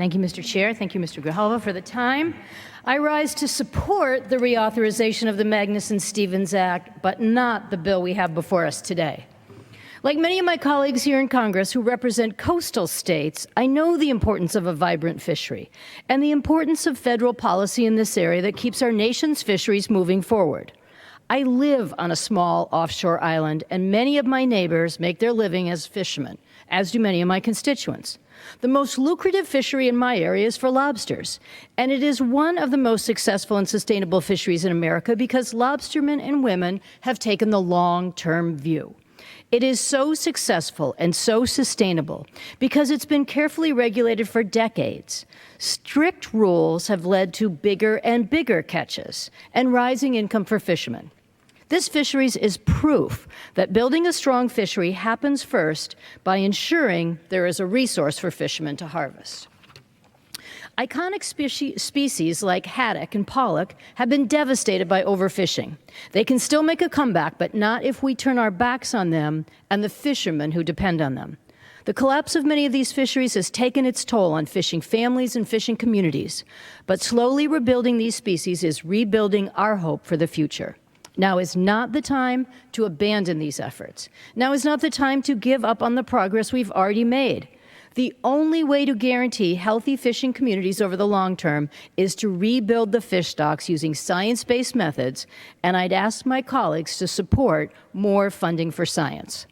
Thank you, Mr. Chair. Thank you, Mr. Grijalva, for the time. I rise to support the reauthorization of the Magnuson-Stevens Act, but not the bill we have before us today. Like many of my colleagues here in Congress who represent coastal states, I know the importance of a vibrant fishery and the importance of federal policy in this area that keeps our nation's fisheries moving forward. I live on a small offshore island, and many of my neighbors make their living as fishermen, as do many of my constituents. The most lucrative fishery in my area is for lobsters, and it is one of the most successful and sustainable fisheries in America because lobstermen and women have taken the long-term view. It is so successful and so sustainable because it's been carefully regulated for decades. Strict rules have led to bigger and bigger catches and rising income for fishermen. This fisheries is proof that building a strong fishery happens first by ensuring there is a resource for fishermen to harvest. Iconic species like haddock and pollock have been devastated by overfishing. They can still make a comeback, but not if we turn our backs on them and the fishermen who depend on them. The collapse of many of these fisheries has taken its toll on fishing families and fishing communities, but slowly rebuilding these species is rebuilding our hope for the future. Now is not the time to abandon these efforts. Now is not the time to give up on the progress we've already made. The only way to guarantee healthy fishing communities over the long term is to rebuild the fish stocks using science-based methods, and I'd ask my colleagues to support more funding for science.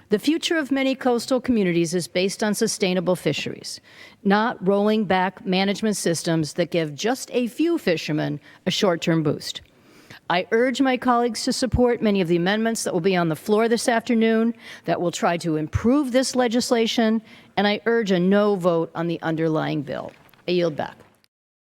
The future of many coastal communities is based on sustainable fisheries, not rolling back management systems that give just a few fishermen a short-term boost. I urge my colleagues to support many of the amendments that will be on the floor this afternoon that will try to improve this legislation, and I urge a no vote on the underlying bill. I yield back.